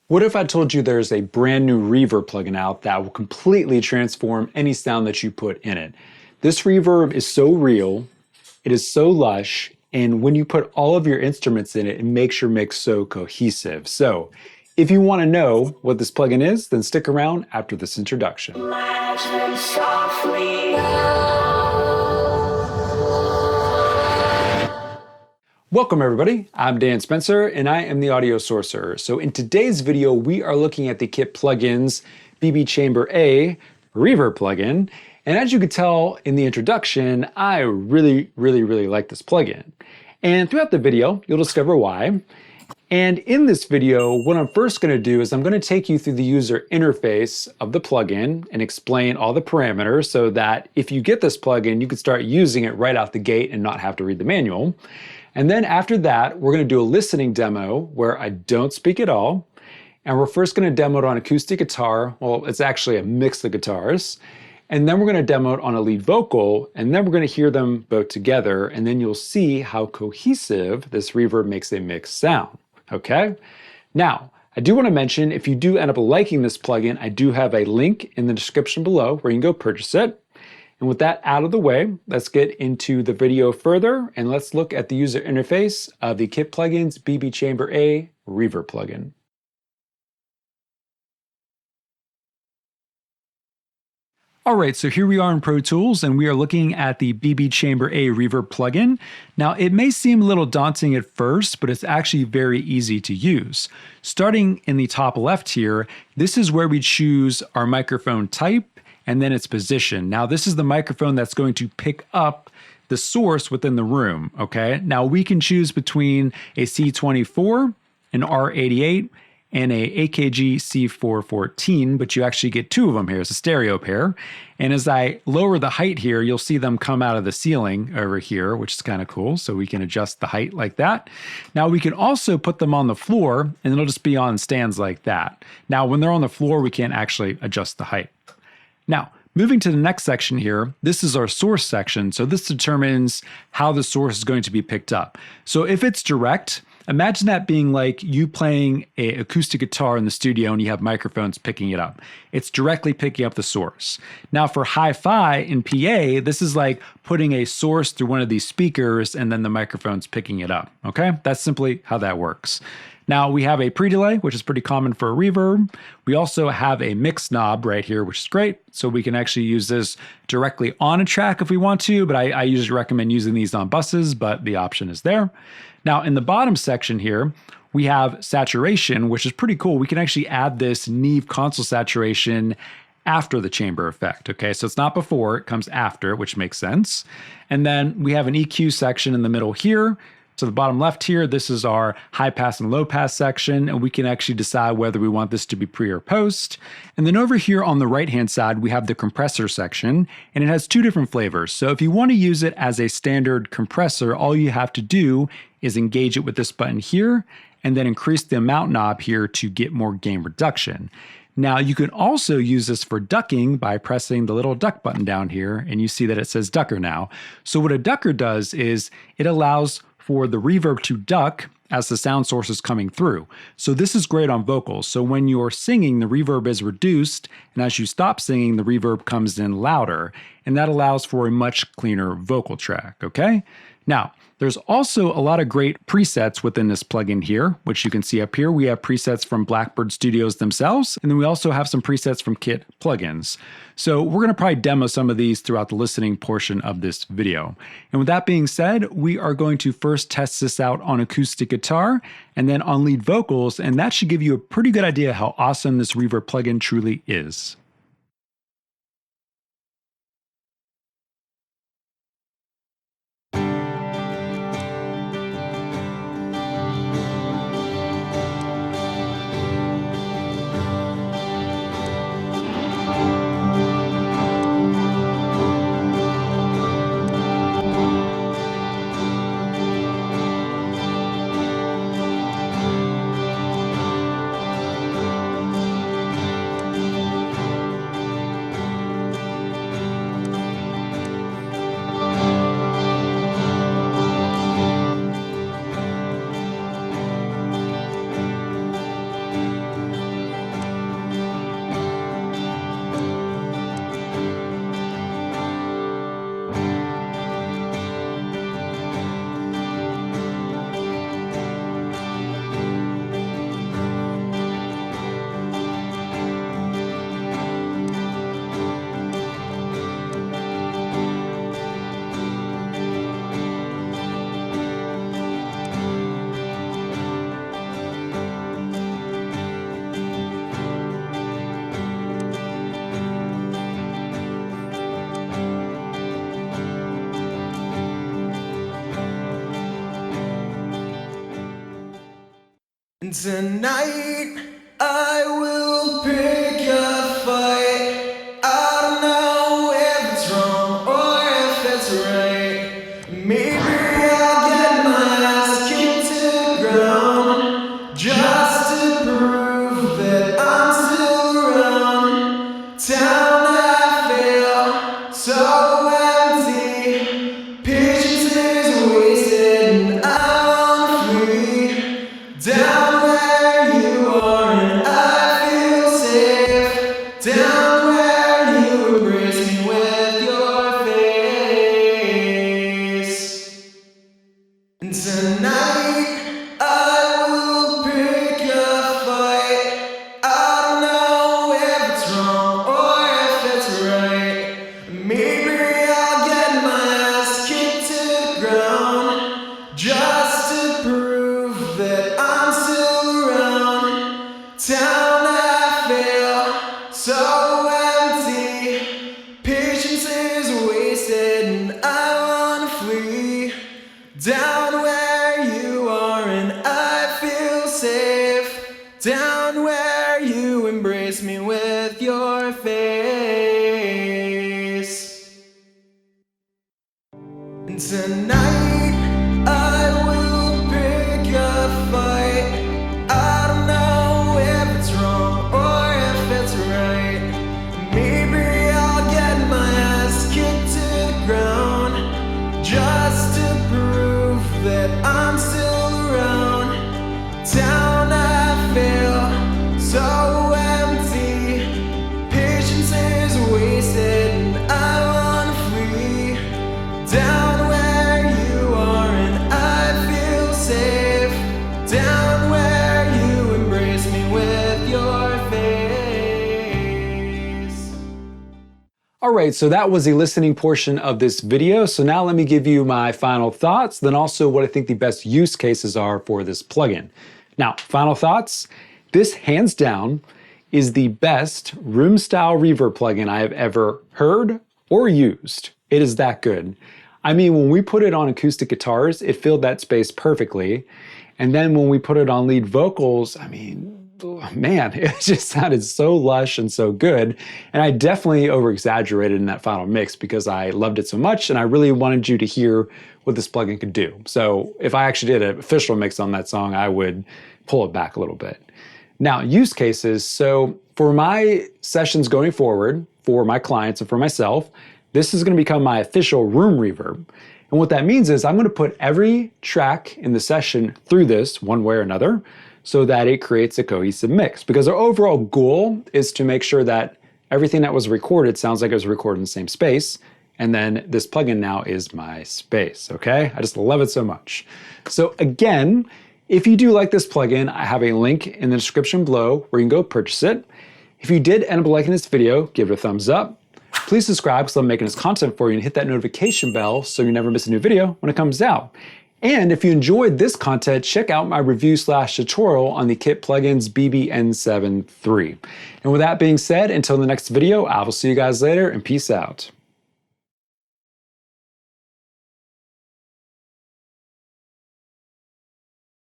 What if I told you there's a brand new reverb plugin out that will completely transform any sound that you put in it? This reverb is so real, it is so lush, and when you put all of your instruments in it, it makes your mix so cohesive. So, if you want to know what this plugin is, then stick around after this introduction. Welcome everybody, I'm Dan Spencer and I am the Audio Sorcerer. So in today's video, we are looking at the Kit Plugins BB Chamber A Reverb plugin. And as you could tell in the introduction, I really like this plugin. And throughout the video, you'll discover why. And in this video, what I'm first going to do is I'm going to take you through the user interface of the plugin and explain all the parameters so that if you get this plugin, you can start using it right out the gate and not have to read the manual. And then after that, we're going to do a listening demo where I don't speak at all. And we're first going to demo it on acoustic guitar. Well, it's actually a mix of guitars. And then we're going to demo it on a lead vocal. And then we're going to hear them both together. And then you'll see how cohesive this reverb makes a mix sound. Okay? Now, I do want to mention, if you do end up liking this plugin, I do have a link in the description below where you can go purchase it. And with that out of the way, let's get into the video further and let's look at the user interface of the Kit Plugins BB Chamber A Reverb plugin. All right, so here we are in Pro Tools and we are looking at the BB Chamber A Reverb plugin. Now, it may seem a little daunting at first, but it's actually very easy to use. Starting in the top left here, this is where we choose our microphone type and then its position. Now, this is the microphone that's going to pick up the source within the room, okay? Now, we can choose between a C24, an R88, and a AKG C414, but you actually get two of them here. It's a stereo pair. And as I lower the height here, you'll see them come out of the ceiling over here, which is kind of cool. So we can adjust the height like that. Now we can also put them on the floor and it'll just be on stands like that. Now, when they're on the floor, we can't actually adjust the height. Now, moving to the next section here, this is our source section. So this determines how the source is going to be picked up. So if it's direct, imagine that being like you playing an acoustic guitar in the studio and you have microphones picking it up. It's directly picking up the source. Now for hi-fi in PA, this is like putting a source through one of these speakers and then the microphone's picking it up, okay? That's simply how that works. Now we have a pre-delay, which is pretty common for a reverb. We also have a mix knob right here, which is great. So we can actually use this directly on a track if we want to, but I usually recommend using these on buses, but the option is there. Now in the bottom section here, we have saturation, which is pretty cool. We can actually add this Neve console saturation after the chamber effect, okay? So it's not before, it comes after, which makes sense. And then we have an EQ section in the middle here. So the bottom left here, this is our high pass and low pass section, and we can actually decide whether we want this to be pre or post. And then over here on the right-hand side, we have the compressor section, and it has two different flavors. So if you want to use it as a standard compressor, all you have to do is engage it with this button here, and then increase the amount knob here to get more gain reduction. Now you can also use this for ducking by pressing the little duck button down here, and you see that it says ducker now. So what a ducker does is it allows for the reverb to duck as the sound source is coming through. So this is great on vocals. So when you're singing, the reverb is reduced, and as you stop singing, the reverb comes in louder, and that allows for a much cleaner vocal track, okay? Now, there's also a lot of great presets within this plugin here, which you can see up here. We have presets from Blackbird Studios themselves, and then we also have some presets from Kit Plugins. So we're gonna probably demo some of these throughout the listening portion of this video. And with that being said, we are going to first test this out on acoustic guitar and then on lead vocals, and that should give you a pretty good idea how awesome this reverb plugin truly is. Tonight I will pick a fight. I don't know if it's wrong or if it's right. Maybe I'll get my ass kicked to the ground just to prove that I'm still around. Town I feel so empty. Patience is wasted and I'm free. Down where you are and I feel safe. Down where you embrace me with your face. And tonight I will pick a fight. I don't know if it's wrong or if it's right. Maybe I'll get my ass kicked to the ground just to prove that I'm still around. Town I feel so empty. Patience is wasted and I wanna flee. Down where you are and I feel safe. Down where you embrace me with your face. And tonight I will pick a fight. I don't know if it's wrong or if it's right. Maybe I'll get my ass kicked to the ground just to prove that I'm still around. Town I feel so empty. Patience is wasted and I wanna flee. Down where you are and I feel safe. Down where you embrace me with your face. All right, so that was the listening portion of this video. So now let me give you my final thoughts, then also what I think the best use cases are for this plugin. Now, final thoughts. This hands down is the best room style reverb plugin I have ever heard or used. It is that good. I mean, when we put it on acoustic guitars, it filled that space perfectly. And then when we put it on lead vocals, I mean, man, it just sounded so lush and so good. And I definitely over-exaggerated in that final mix because I loved it so much and I really wanted you to hear what this plugin could do. So if I actually did an official mix on that song, I would pull it back a little bit. Now, use cases. So for my sessions going forward, for my clients and for myself, this is going to become my official room reverb. And what that means is I'm going to put every track in the session through this one way or another so that it creates a cohesive mix. Because our overall goal is to make sure that everything that was recorded sounds like it was recorded in the same space. And then this plugin now is my space, okay? I just love it so much. So again, if you do like this plugin, I have a link in the description below where you can go purchase it. If you did end up liking this video, give it a thumbs up. Please subscribe because I'm making this content for you and hit that notification bell so you never miss a new video when it comes out. And if you enjoyed this content, check out my review/tutorial on the Kit Plugins BBN7 III. And with that being said, until the next video, I will see you guys later and peace out.